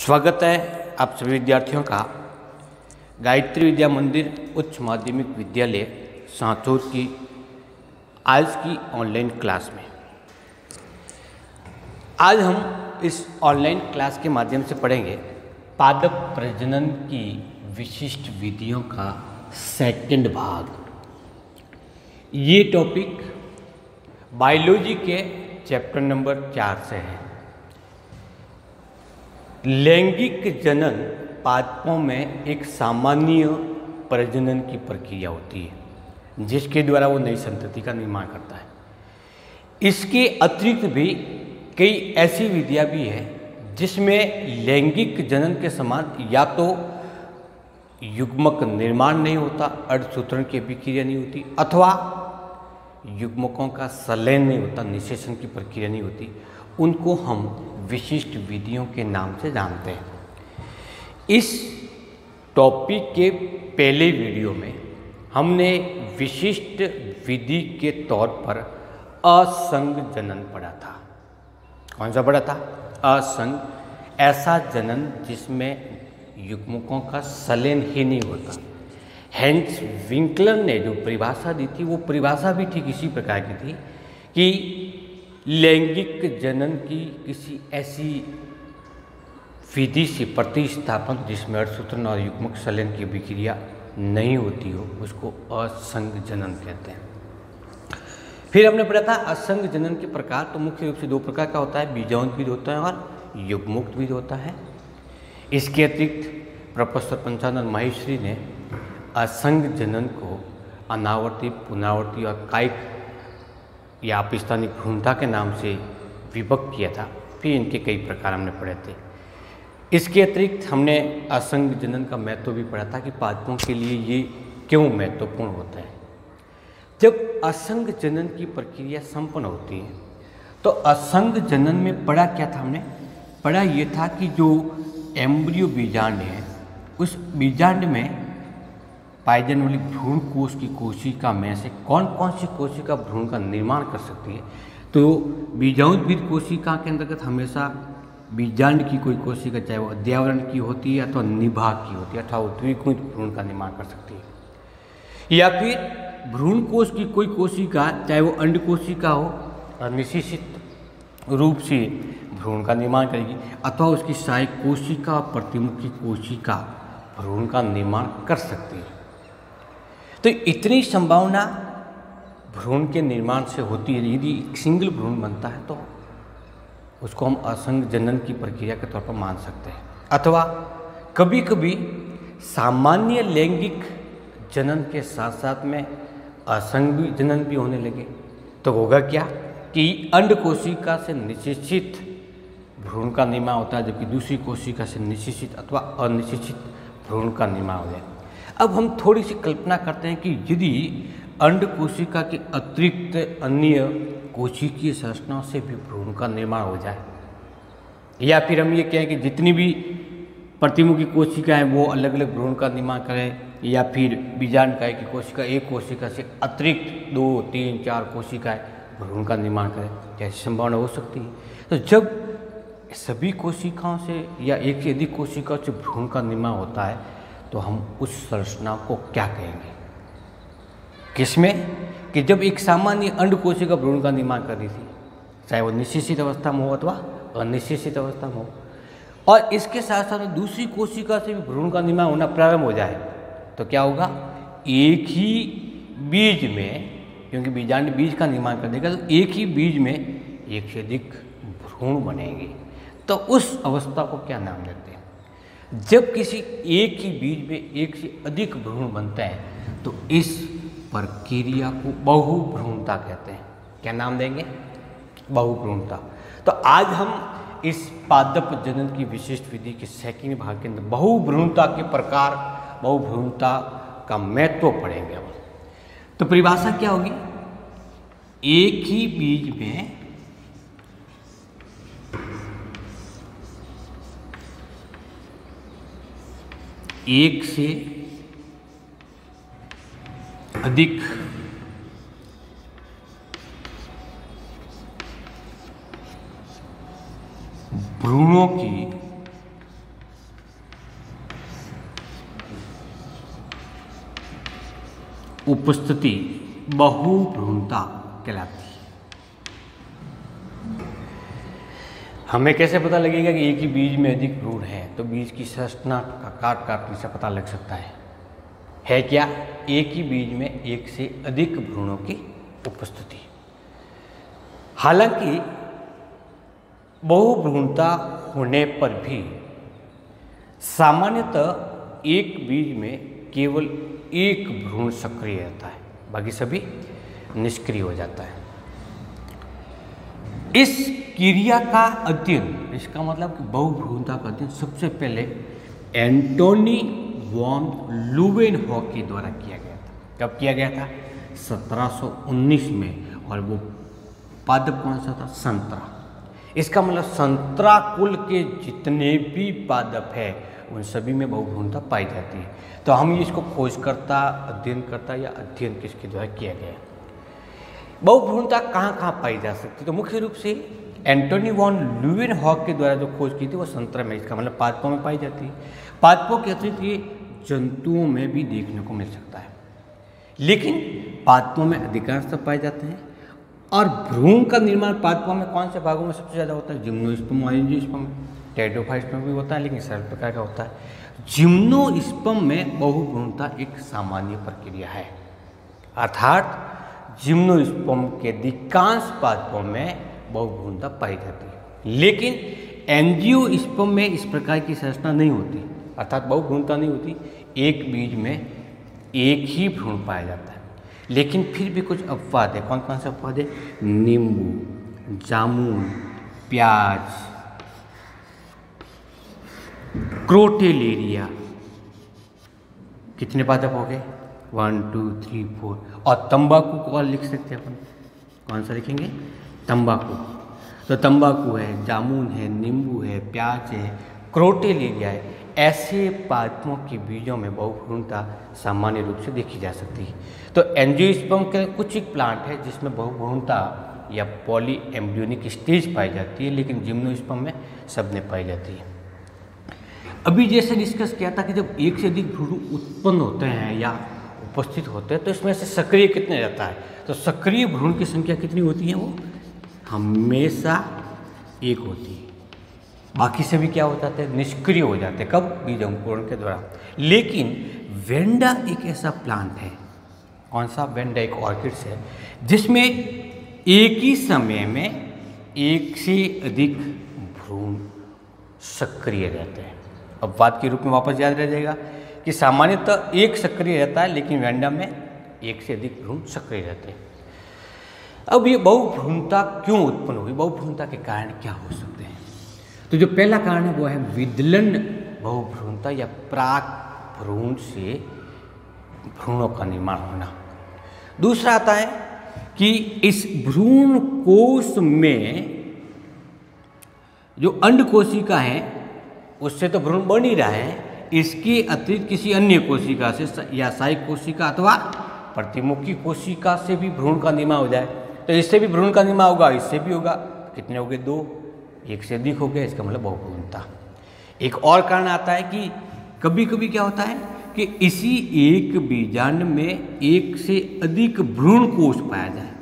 स्वागत है आप सभी विद्यार्थियों का गायत्री विद्या मंदिर उच्च माध्यमिक विद्यालय सांचौर की आज की ऑनलाइन क्लास में। आज हम इस ऑनलाइन क्लास के माध्यम से पढ़ेंगे पादप प्रजनन की विशिष्ट विधियों का सेकंड भाग। ये टॉपिक बायोलॉजी के चैप्टर नंबर 4 से है। लैंगिक जनन पादपों में एक सामान्य प्रजनन की प्रक्रिया होती है जिसके द्वारा वो नई संतति का निर्माण करता है। इसके अतिरिक्त भी कई ऐसी विधियां भी हैं जिसमें लैंगिक जनन के समान या तो युग्मक निर्माण नहीं होता, अर्धसूत्रण की अभिक्रिया नहीं होती, अथवा युग्मकों का संलयन नहीं होता, निषेचन की प्रक्रिया नहीं होती। उनको हम विशिष्ट विधियों के नाम से जानते हैं। इस टॉपिक के पहले वीडियो में हमने विशिष्ट विधि के तौर पर असंग जनन पढ़ा था। कौन सा पढ़ा था? असंग, ऐसा जनन जिसमें युग्मकों का संलयन ही नहीं होता। हेंस विंकलर ने जो परिभाषा दी थी वो परिभाषा भी ठीक इसी प्रकार की थी कि लैंगिक जनन की किसी ऐसी विधि से प्रतिस्थापन जिसमें अर्धसूत्रण और युग्मक संलयन की अभिक्रिया नहीं होती हो उसको असंग जनन कहते हैं। फिर हमने पढ़ा था असंग जनन के प्रकार, तो मुख्य रूप से दो प्रकार का होता है, बीजाणु विधि होता है और युग्मुक्त विधि होता है। इसके अतिरिक्त प्रोफेसर पंचानन माहेश्वरी ने असंग जनन को अनावर्ती, पुनरावर्ती और कायिक या आपस्थानिक भ्रूणता के नाम से विभक्त किया था। फिर इनके कई प्रकार हमने पढ़े थे। इसके अतिरिक्त हमने असंग जनन का महत्व भी पढ़ा था कि पादपों के लिए ये क्यों महत्वपूर्ण होता है। जब असंग जनन की प्रक्रिया संपन्न होती है तो असंग जनन में पढ़ा क्या था? हमने पढ़ा ये था कि जो एम्ब्रियो बीजांड है उस बीजांड में पाई जाने वाली भ्रूण कोश की कोशिका में से कौन कौन सी कोशिका भ्रूण का निर्माण कर सकती है। तो बीजाणुविद कोशिका के अंतर्गत हमेशा बीजांड की कोई कोशिका, चाहे वो अध्यावरण की होती है अथवा निभाग की होती है, अथवा द्विकुंज भ्रूण का निर्माण कर सकती है। या फिर भ्रूण कोश की कोई कोशिका, चाहे वो अंड कोशिका हो, और निश्चित रूप से भ्रूण का निर्माण करेगी, अथवा उसकी सहायक कोशिका और प्रतिमुखी कोशिका भ्रूण का निर्माण कर सकती है। तो इतनी संभावना भ्रूण के निर्माण से होती है। यदि एक सिंगल भ्रूण बनता है तो उसको हम असंग जनन की प्रक्रिया के तौर पर मान सकते हैं। अथवा कभी कभी सामान्य लैंगिक जनन के साथ साथ में असंग जनन भी होने लगे तो होगा क्या कि अंड कोशिका से निषेचित भ्रूण का निर्माण होता है, जबकि दूसरी कोशिका से निषेचित अथवा अनिषेचित भ्रूण का निर्माण हो जाए। अब हम थोड़ी सी कल्पना करते हैं कि यदि अंड कोशिका के अतिरिक्त अन्य कोशिकीय संरचनाओं से भी भ्रूण का निर्माण हो जाए, या फिर हम ये कहें कि जितनी भी प्रतिमुखी कोशिकाएं वो अलग अलग भ्रूण का निर्माण करें, या फिर बीजांडकाय की कोशिका एक कोशिका से अतिरिक्त 2, 3, 4 कोशिकाएं भ्रूण का निर्माण करें, जैसी संभावना हो सकती है। तो जब सभी कोशिकाओं से या एक से अधिक कोशिकाओं से भ्रूण का निर्माण होता है तो हम उस संरचना को क्या कहेंगे? किसमें कि जब एक सामान्य अंड कोशिका भ्रूण का निर्माण कर रही थी, चाहे वो निषेचित अवस्था में हो अथवा अनिषेचित अवस्था में हो, और इसके साथ साथ दूसरी कोशिका से भी भ्रूण का निर्माण होना प्रारंभ हो जाए तो क्या होगा? एक ही बीज में, क्योंकि बीजांड बीज का निर्माण कर देगा, तो एक ही बीज में एक से अधिक भ्रूण बनेंगे। तो उस अवस्था को क्या नाम देते हैं? जब किसी एक ही बीज में एक से अधिक भ्रूण बनते हैं तो इस प्रक्रिया को बहुभ्रूणता कहते हैं। क्या नाम देंगे? बहुभ्रूणता। तो आज हम इस पादप जनन की विशिष्ट विधि के सेकंड भाग के अंदर बहुभ्रूणता के प्रकार, बहुभ्रूणता का महत्व पढ़ेंगे। अब तो परिभाषा क्या होगी? एक ही बीज में एक से अधिक भ्रूणों की उपस्थिति बहुभ्रूणता कहलाती है। हमें कैसे पता लगेगा कि एक ही बीज में अधिक भ्रूण है? तो बीज की संरचना का काटने से पता लग सकता है क्या? एक ही बीज में एक से अधिक भ्रूणों की उपस्थिति। हालांकि बहुभ्रूणता होने पर भी सामान्यतः एक बीज में केवल एक भ्रूण सक्रिय रहता है, बाकी सभी निष्क्रिय हो जाता है। इस क्रिया का अध्ययन, इसका मतलब कि बहुभ्रूणता का अध्ययन सबसे पहले एंटोनी वॉन ल्यूवेनहॉक के द्वारा किया गया था। कब किया गया था? 1719 में। और वो पादप कौन सा था? संतरा। इसका मतलब संतरा कुल के जितने भी पादप है उन सभी में बहुभ्रूणता पाई जाती है। तो हम इसको खोजकर्ता, अध्ययनकर्ता या अध्ययन किसके द्वारा किया गया? बहुभ्रूणता कहाँ कहाँ पाई जा सकती है? तो मुख्य रूप से एंटोनी वॉन ल्यूवेनहॉक के द्वारा जो खोज की थी वो संतरा में, इसका मतलब पादपों में पाई जाती है। पादपों के अतिरिक्त ये जंतुओं में भी देखने को मिल सकता है, लेकिन पादपों में अधिकांशतः पाए जाते हैं। और भ्रूण का निर्माण पादपों में कौन से भागों में सबसे ज़्यादा होता है? जिम्नोस्पर्म और एंजियोस्पर्म। टेरिडोफाइट्स में भी होता है, लेकिन सरल प्रकार का होता है। जिम्नोस्पर्म में बहुभ्रूणता एक सामान्य प्रक्रिया है, अर्थात जिम्नोस्पर्म के अधिकांश पादपों में बहुभ्रूणता पाई जाती है। लेकिन एंजियोस्पर्म में इस प्रकार की संरचना नहीं होती, अर्थात बहुभ्रूणता नहीं होती। एक बीज में एक ही भ्रूण पाया जाता है। लेकिन फिर भी कुछ अपवाद है। कौन कौन से अपवाद है? नींबू, जामुन, प्याज, क्रोटेलेरिया। कितने पादप हो गए? 1 2 3 4। और तंबाकू को और लिख सकते हैं अपन। कौन सा लिखेंगे? तंबाकू। तो तंबाकू है, जामुन है, नींबू है, प्याज है, क्रोटेलेरिया है। ऐसे पादपों के बीजों में बहुभ्रूणता सामान्य रूप से देखी जा सकती है। तो एंजियोस्पर्म के कुछ एक प्लांट है जिसमें बहुभ्रूणता या पॉली एम्ब्रियोनिक स्टेज पाई जाती है, लेकिन जिम्नोस्पर्म में सब में पाई जाती है। अभी जैसे डिस्कस किया था कि जब एक से अधिक भ्रूण उत्पन्न होते हैं या उपस्थित होते हैं तो इसमें से सक्रिय कितने रहता है? तो सक्रिय भ्रूण की संख्या कितनी होती है? वो हमेशा एक होती है। बाकी सभी क्या हो जाते हैं? निष्क्रिय हो जाते हैं। कब? बीज अंकुरण के दौरान। लेकिन वेंडा एक ऐसा प्लांट है। कौन सा? वेंडा एक ऑर्किड्स है जिसमें एक ही समय में एक से अधिक भ्रूण सक्रिय रहते हैं। अब बात के रूप में वापस याद रह जाएगा कि सामान्यतः एक सक्रिय रहता है, लेकिन वेंडा में एक से अधिक भ्रूण सक्रिय रहते हैं। अब ये बहुभ्रूणता क्यों उत्पन्न हुई? बहुभ्रूणता के कारण क्या हो सकते हैं? तो जो पहला कारण है वो है विदलन बहुभ्रूणता या प्राक भ्रूण से भ्रूणों का निर्माण होना। दूसरा आता है कि इस भ्रूण कोश में जो अंड कोशिका है उससे तो भ्रूण बन ही रहा है, इसके अतिरिक्त किसी अन्य कोशिका से या सहायक कोशिका अथवा प्रतिमुखी कोशिका से भी भ्रूण का निर्माण हो जाए तो इससे भी भ्रूण का निर्माण होगा, इससे भी होगा। कितने हो गए? 2। एक से अधिक हो गया, इसका मतलब बहुभ्रूणता। एक और कारण आता है कि कभी कभी क्या होता है कि इसी एक बीजांड में एक से अधिक भ्रूण कोश पाया जाए।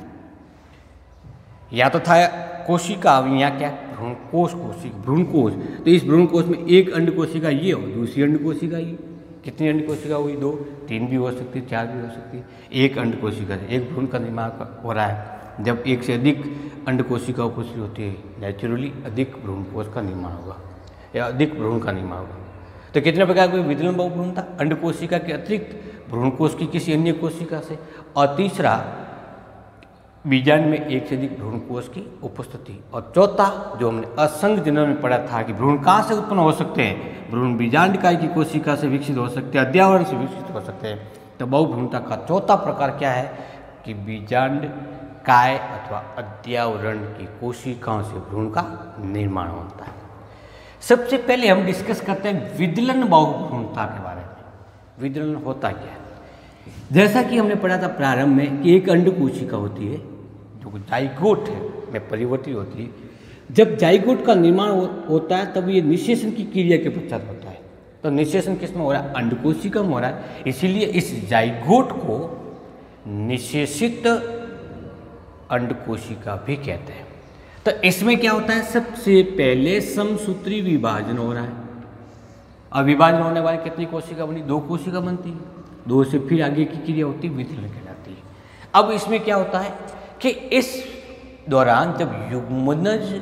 या तो था कोशिका, या क्या? भ्रूण कोश, कोशिका, भ्रूण कोश। तो इस भ्रूण कोश में एक अंड कोशिका ये और दूसरी अंड कोशिका ये। कितनी अंड कोशिका हुई? 2, 3 भी हो सकती है, 4 भी हो सकती है। एक अंड कोशिका से एक भ्रूण का निर्माण हो रहा है। जब एक से अधिक अंड कोशिका उपस्थित होती है, नेचुरली अधिक भ्रूण कोश का निर्माण होगा या अधिक भ्रूण का निर्माण होगा। तो कितने प्रकार की विदलन बहुभ्रूणता? अंड कोशिका के अतिरिक्त भ्रूण कोश की किसी अन्य कोशिका से। और तीसरा, बीजांड में एक से अधिक भ्रूण कोश की उपस्थिति। और चौथा, जो हमने असंग जनन में पढ़ा था कि भ्रूण कहाँ से उत्पन्न हो सकते हैं? भ्रूण बीजांड काय की कोशिका से विकसित हो सकते हैं, अध्यावरण से विकसित हो सकते हैं। तो बहुभ्रूणता का चौथा प्रकार क्या है कि बीजांड काय अथवा अध्यावरण की कोशिकाओं से भ्रूण का निर्माण होता है। सबसे पहले हम डिस्कस करते हैं विदलन बहुभ्रूणता के बारे में। विदलन होता क्या है? जैसा कि हमने पढ़ा था प्रारंभ में कि एक अंड कोशिका होती है जो जाइगोट है में परिवर्तित होती है। जब जाइगोट का निर्माण होता है तब ये निषेचन की क्रिया के पश्चात होता है। तो निषेचन किस में हो रहा है? अंड कोशिका में हो रहा है। इसीलिए इस जाइगोट को निषेचित अंडकोशिका भी कहते हैं। तो इसमें क्या होता है, सबसे पहले समसूत्री विभाजन हो रहा है। अब विभाजन होने वाले कितनी कोशिका बनी, 2 कोशिका बनती है, 2 से फिर आगे की क्रिया होती है विदलन कहलाती है। अब इसमें क्या होता है कि इस दौरान जब युग्मनज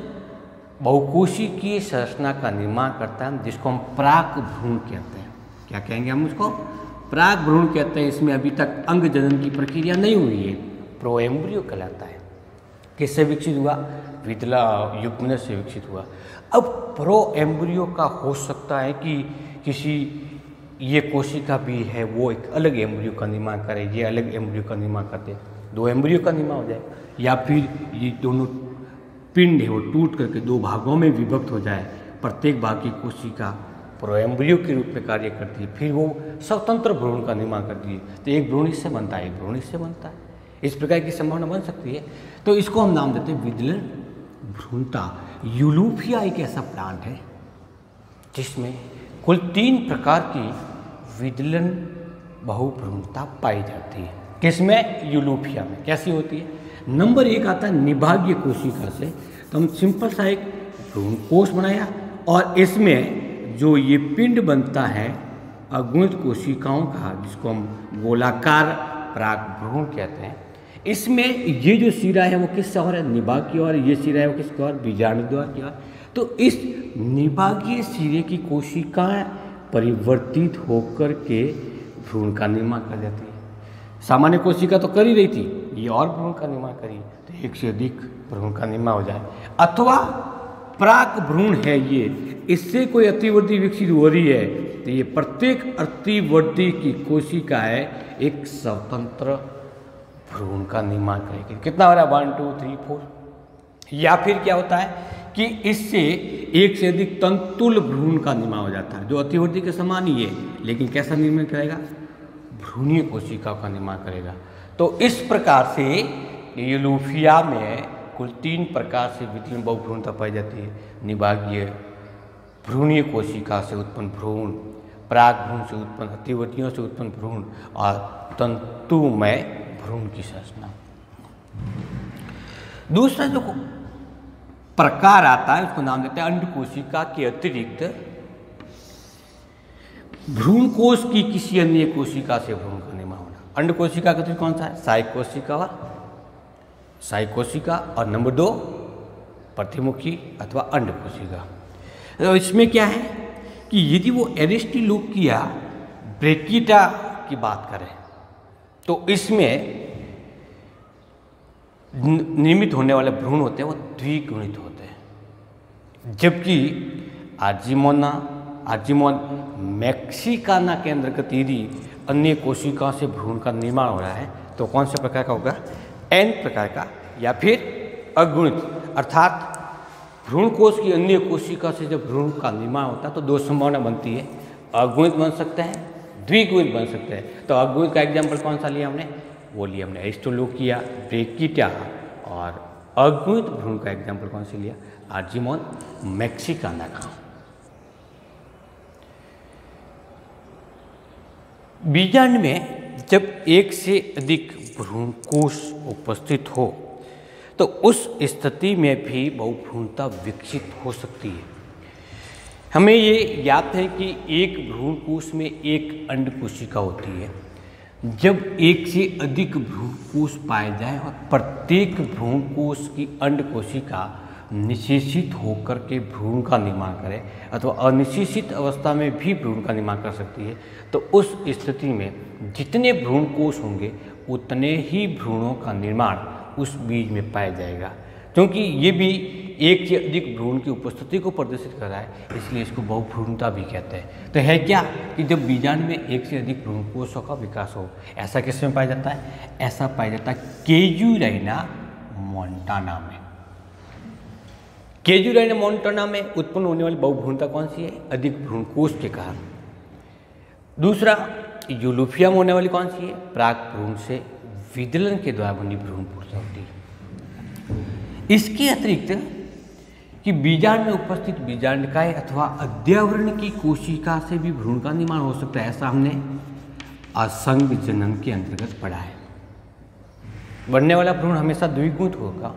बहुकोशिकीय संरचना का निर्माण करता है, जिसको हम प्राक भ्रूण कहते हैं। क्या कहेंगे हम उसको, प्राक भ्रूण कहते हैं। इसमें अभी तक अंग जनन की प्रक्रिया नहीं हुई है, प्रोएम्ब्रियो कहलाता है। किससे विकसित हुआ, विदला युग्मनज से विकसित हुआ। अब प्रोएम्ब्रियो का हो सकता है कि किसी ये कोशिका भी है वो एक अलग एम्ब्रियो का निर्माण करे, ये अलग एम्ब्रियो का निर्माण करते, 2 एम्ब्रियो का निर्माण हो जाए, या फिर ये दोनों पिंड है वो टूट करके 2 भागों में विभक्त हो जाए, प्रत्येक भाग की कोशिका प्रोएम्ब्रियो के रूप में कार्य करती है, फिर वो स्वतंत्र भ्रूण का निर्माण करती है। तो एक भ्रूण इससे बनता है, एक भ्रूण इससे बनता है, इस प्रकार की संभावना बन सकती है। तो इसको हम नाम देते हैं विदलन भ्रूणता। यूलोफिया एक ऐसा प्लांट है जिसमें कुल 3 प्रकार की विदलन बहुभ्रूणता पाई जाती है। किसमें, यूलोफिया में। कैसी होती है, नंबर 1 आता है निभागीय कोशिका से। तो हम सिंपल सा एक भ्रूण कोश बनाया और इसमें जो ये पिंड बनता है अगुणित कोशिकाओं का, जिसको हम गोलाकार प्राक भ्रूण कहते हैं। इसमें ये जो सिरा है वो किससे हो रहा है, निभाग की ओर, ये सिरा है वो किसकी ओर, बीजाणु द्वार की ओर। तो इस निभागीय सिरे की कोशिकाएं परिवर्तित होकर के भ्रूण का निर्माण कर जाती है। सामान्य कोशिका तो कर ही रही थी, ये और भ्रूण का निर्माण करी तो 1 से अधिक भ्रूण का निर्माण हो जाए। अथवा प्राक भ्रूण है ये, इससे कोई अतिवृद्धि विकसित हो रही है तो ये प्रत्येक अतिवृद्धि की कोशिकाएं एक स्वतंत्र भ्रूण का निर्माण करेगी। कितना हो रहा है, 1 2 3 4। या फिर क्या होता है कि इससे 1 से अधिक तंतुल भ्रूण का निर्माण हो जाता है, जो अतिवृद्धि के समान ही है, लेकिन कैसा निर्माण करेगा, भ्रूणीय कोशिका का निर्माण करेगा। तो इस प्रकार से यूलोफिया में कुल 3 प्रकार से विदलन बहुभ्रूणता पाई जाती है। निभागीय, भ्रूणीय कोशिका से उत्पन्न भ्रूण, प्राक भ्रूण से उत्पन्न, अतिवृत्तियों से उत्पन्न भ्रूण और तंतुमय भ्रूण की संरचना। दूसरा जो प्रकार आता है उसको नाम देते हैं अंड कोशिका के अतिरिक्त भ्रूण कोश की किसी अन्य कोशिका से भ्रूण का निर्माण होना। अंड कोशिका का अतिरिक्त कौन सा है, साई कोशिका और नंबर 2 प्रतिमुखी अथवा अंड कोशिका। तो इसमें क्या है कि यदि वो एरिस्टिलोकिया ब्रैकिटा की बात करें तो इसमें निर्मित होने वाले भ्रूण होते हैं वो द्विगुणित होते हैं, जबकि आर्जिमोन मैक्सिकाना के अंतर्गत यदि अन्य कोशिकाओं से भ्रूण का निर्माण हो रहा है तो कौन से प्रकार का होगा, N प्रकार का या फिर अगुणित, अर्थात भ्रूण कोश की अन्य कोशिका से जब भ्रूण का निर्माण होता है तो 2 संभावना बनती है, अगुणित बन सकते हैं, द्विगुणित बन सकते हैं। तो अगुणित का एग्जाम्पल कौन सा लिया हमने, वो लिया हमने एरिस्टिलोकिया ब्रैकिटा, और अगुणित भ्रूण का एग्जाम्पल कौन से लिया, आर्जिमोन मैक्सिकाना का। बीजांड में जब 1 से अधिक भ्रूण कोश उपस्थित हो तो उस स्थिति में भी बहुभ्रूणता विकसित हो सकती है। हमें ये याद है कि एक भ्रूण कोश में एक अंड कोशिका होती है। जब 1 से अधिक भ्रूण कोश पाए जाए और प्रत्येक भ्रूण कोश की अंड कोशिका निषेचित होकर के भ्रूण का निर्माण करे अथवा अनिषेचित अवस्था में भी भ्रूण का निर्माण कर सकती है, तो उस स्थिति में जितने भ्रूण कोश होंगे उतने ही भ्रूणों का निर्माण उस बीज में पाया जाएगा। क्योंकि ये भी 1 से अधिक भ्रूण की उपस्थिति को प्रदर्शित कर रहा है, इसलिए इसको बहुभ्रूणता भी कहते हैं। तो है क्या कि जब बीजांड में 1 से अधिक भ्रूण कोशों का विकास हो, ऐसा किस में पाया जाता है, ऐसा पाया जाता है केजुरैना मोंटाना में। केजुरैना मोंटाना में उत्पन्न होने वाली बहुभ्रूणता कौन सी है, अधिक भ्रूण कोश के कारण। दूसरा यूलोफिया में होने वाली कौन सी है, प्राक भ्रूण से विदलन के द्वारा बनी भ्रूण पूर्ति होती है। इसके अतिरिक्त कि बीजांड में उपस्थित बीजांडकाय अथवा अध्यावरण की कोशिका से भी भ्रूण का निर्माण हो सकता है, ऐसा हमने असंग जनन के अंतर्गत पढ़ा है। बनने वाला भ्रूण हमेशा द्विगुणित होगा।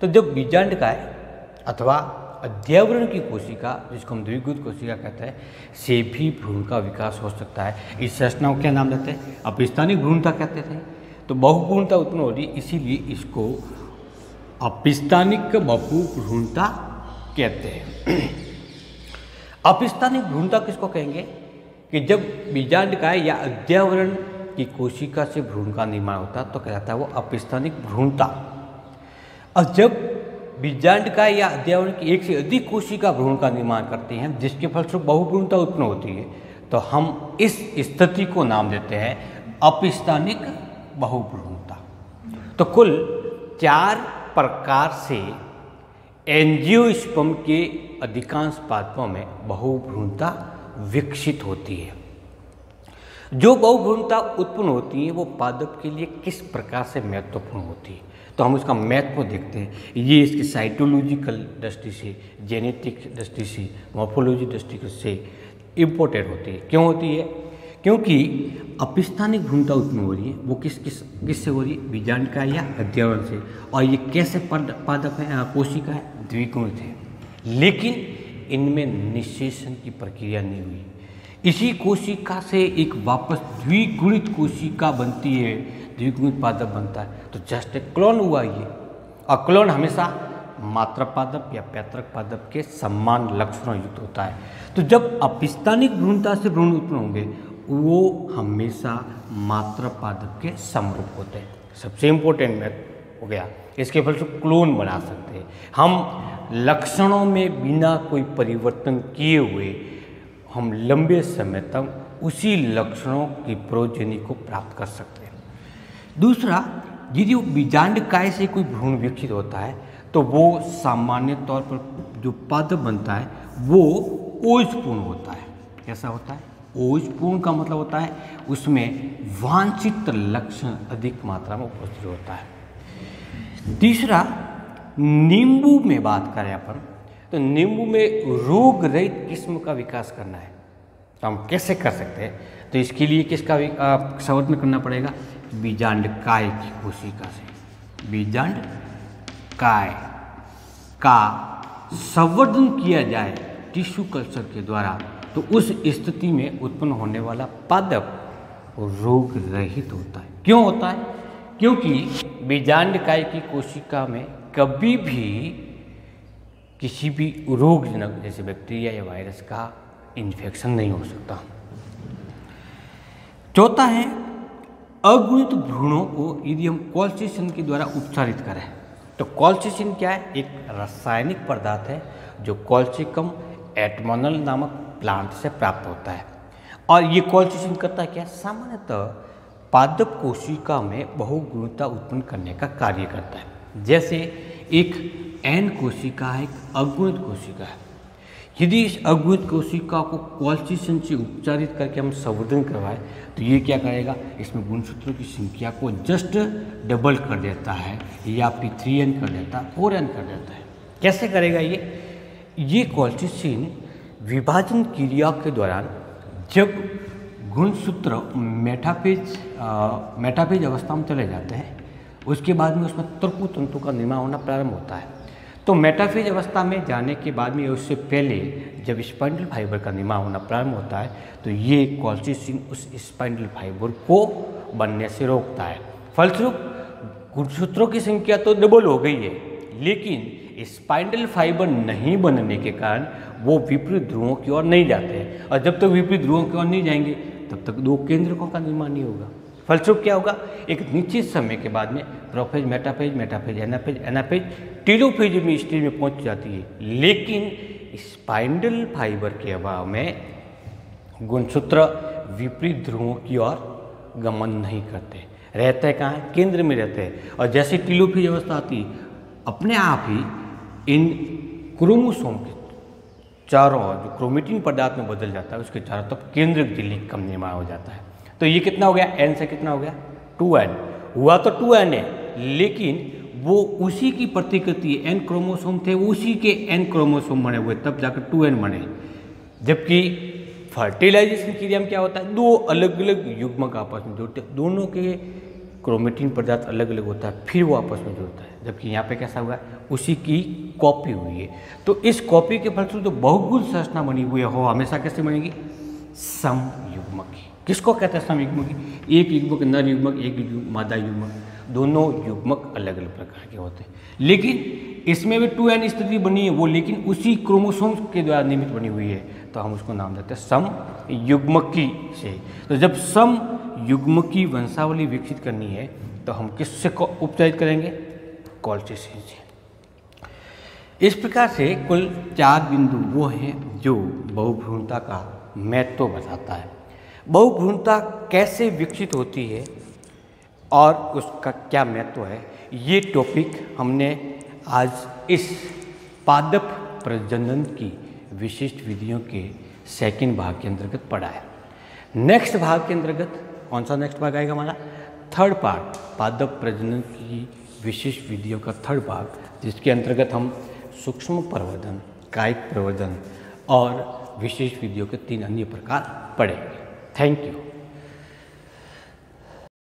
तो जब बीजांडकाय अथवा अध्यावरण की कोशिका, जिसको हम द्विगुणित कोशिका कहते हैं, से भी भ्रूण का विकास हो सकता है। इस संरचना को क्या नाम देते हैं? अपिस्थानिक भ्रूणता कहते थे। तो बहुभ्रूणता उत्पन्न हो रही, इसीलिए इसको अपिस्थानिक बहुभ्रूणता कहते हैं। अपिस्थानिक भ्रूणता किसको कहेंगे? कि जब बीजांडकाय या अध्यावरण की कोशिका से भ्रूण का निर्माण होता है तो कहलाता है वो अपिस्थानिक भ्रूणता। और जब बीजांडकाय या अध्यावरण की एक से अधिक कोशिका भ्रूण का निर्माण करती हैं, जिसके फलस्वरूप बहुभ्रूणता उत्पन्न होती है, तो हम इस स्थिति को नाम देते हैं अपिस्थानिक बहुभ्रूणता। तो कुल 4 प्रकार से एंजियोस्पर्म के अधिकांश पादपों में बहुभ्रूणता विकसित होती है। जो बहुभ्रूणता उत्पन्न होती है वो पादप के लिए किस प्रकार से महत्वपूर्ण होती है, तो हम उसका महत्व देखते हैं। ये इसकी साइटोलॉजिकल दृष्टि से, जेनेटिक दृष्टि से, मॉर्फोलॉजी दृष्टि से इम्पोर्टेंट होती है। क्यों होती है? क्योंकि अपिस्थानिक भ्रूणता उत्पन्न हो रही है वो किससे हो रही है? बीजांडकाय या अध्यावरण से। और ये कैसे पादप है, कोशिका है? द्विगुणित है। लेकिन इनमें निषेचन की प्रक्रिया नहीं हुई। इसी कोशिका से एक वापस द्विगुणित कोशिका बनती है, द्विगुणित पादप बनता है। तो जस्ट एक क्लोन हुआ ये। और क्लोन हमेशा मात्र पादप या पैतृक पादप के समान लक्षणों युक्त होता है। तो जब अपिस्थानिक भ्रूणता से भ्रूण उत्पन्न होंगे वो हमेशा मात्र पादप के समरूप होते हैं। सबसे इम्पोर्टेंट मैथ हो गया। इसके फलस्वरूप क्लोन बना सकते हैं हम। लक्षणों में बिना कोई परिवर्तन किए हुए हम लंबे समय तक उसी लक्षणों की प्रोजेनी को प्राप्त कर सकते हैं। दूसरा, यदि बीजांडकाय से कोई भ्रूण विकसित होता है तो वो सामान्य तौर पर जो पादप बनता है वो ओजपूर्ण होता है। कैसा होता है? ओजपूर्ण का मतलब होता है उसमें वांछित लक्षण अधिक मात्रा में उपस्थित होता है। तीसरा, नींबू में बात करें अपन, तो नींबू में रोग रहित किस्म का विकास करना है तो हम कैसे कर सकते हैं? तो इसके लिए किसका संवर्धन करना पड़ेगा? बीजांडकाय की कोशिका से। बीजांडकाय का संवर्धन किया जाए टिश्यू कल्चर के द्वारा, तो उस स्थिति में उत्पन्न होने वाला पादप रोग रहित होता है। क्यों होता है? क्योंकि बीजांडकाय की कोशिका में कभी भी किसी भी रोगजनक जैसे बैक्टीरिया या वायरस का इन्फेक्शन नहीं हो सकता। चौथा है, अगुणित भ्रूणों को यदि हम कॉल्चिसिन के द्वारा उपचारित करें, तो कॉल्चिसिन क्या है? एक रासायनिक पदार्थ है जो कॉल्चिकम एटमोनल नामक प्लांट से प्राप्त होता है। और ये कॉल्चिसिन करता है क्या? सामान्यतः पादप कोशिका में बहुगुणिता उत्पन्न करने का कार्य करता है। जैसे एक एन कोशिका है, एक अगुणित कोशिका है। यदि इस अगुणित कोशिका को कॉल्चिसिन से उपचारित करके हम संवर्धन करवाएं तो ये क्या करेगा? इसमें गुणसूत्रों की संख्या को जस्ट डबल कर देता है या फिर 3n कर देता है, 4n कर देता है। कैसे करेगा ये कॉल्चिसिन विभाजन क्रिया के दौरान जब गुणसूत्र मेटाफेज अवस्था में चले जाते हैं, उसके बाद में उसमें तर्कु तंतु का निर्माण होना प्रारंभ होता है। तो मेटाफेज अवस्था में जाने के बाद में, उससे पहले जब स्पाइंडल फाइबर का निर्माण होना प्रारंभ होता है, तो ये कॉल्चिसिन उस स्पाइंडल फाइबर को बनने से रोकता है। फलस्वरूप गुणसूत्रों की संख्या तो डबल हो गई है, लेकिन स्पाइंडल फाइबर नहीं बनने के कारण वो विपरीत ध्रुवों की ओर नहीं जाते हैं। और जब तक विपरीत ध्रुवों की ओर नहीं जाएंगे तब तक 2 केंद्रकों का निर्माण नहीं होगा। फलस्वरूप क्या होगा? एक निश्चित समय के बाद में prophase, metaphase, metaphase, anaphase, anaphase telophase में स्टेज में पहुंच जाती है। लेकिन स्पाइंडल फाइबर के अभाव में गुणसूत्र विपरीत ध्रुवों की ओर गमन नहीं करते, रहते हैं कहाँ? केंद्र में रहते हैं। और जैसे टेलोफेज अवस्था आती है, अपने आप ही इन क्रोमोसोम के चारों ओर जो क्रोमेटिन पदार्थ में बदल जाता है, उसके चारों तरफ केंद्रक झिल्ली का निर्माण हो जाता है। तो ये कितना हो गया? n से कितना हो गया? 2n हुआ तो 2n है, लेकिन वो उसी की प्रतिकृति n क्रोमोसोम थे, उसी के n क्रोमोसोम बने हुए, तब जाकर 2n बने। जबकि फर्टिलाइजेशन क्रिया में क्या होता है? 2 अलग अलग युग्मक आपस में जुड़ते, दोनों के क्रोमेटिन पदार्थ अलग अलग होता है, फिर वो आपस में जुड़ता है, जबकि यहाँ पे कैसा हुआ है, उसी की कॉपी हुई है। तो इस कॉपी के फलस्वरूप जो बहुगुण संरचना बनी हुई है वो हमेशा कैसे बनेगी, समयुग्मक की। किसको कहते हैं समयुग्मक की, एक युग्मक नर युग्मक, एक मादा युग्मक, दोनों युग्मक अलग अलग प्रकार के होते हैं, लेकिन इसमें भी 2n स्थिति बनी है वो, लेकिन उसी क्रोमोसोम्स के द्वारा निर्मित बनी हुई है, तो हम उसको नाम देते हैं समयुग्मकी से। तो जब समयुग्मकी वंशावली विकसित करनी है तो हम किससे उपचारित करेंगे, कोल्चिसिन से। इस प्रकार से कुल 4 बिंदु वो हैं जो बहुभ्रूणता का महत्व बताता है। बहुभ्रूणता कैसे विकसित होती है और उसका क्या महत्व है, ये टॉपिक हमने आज इस पादप प्रजनन की विशिष्ट विधियों के सेकंड भाग के अंतर्गत पढ़ा है। नेक्स्ट भाग के अंतर्गत कौन सा नेक्स्ट भाग आएगा हमारा, थर्ड पार्ट, पादप प्रजनन की विशिष्ट विधियों का थर्ड भाग, जिसके अंतर्गत हम सूक्ष्म प्रवर्धन, कायिक प्रवर्धन और विशेष विधियों के 3 अन्य प्रकार पढ़ेंगे। Thank you.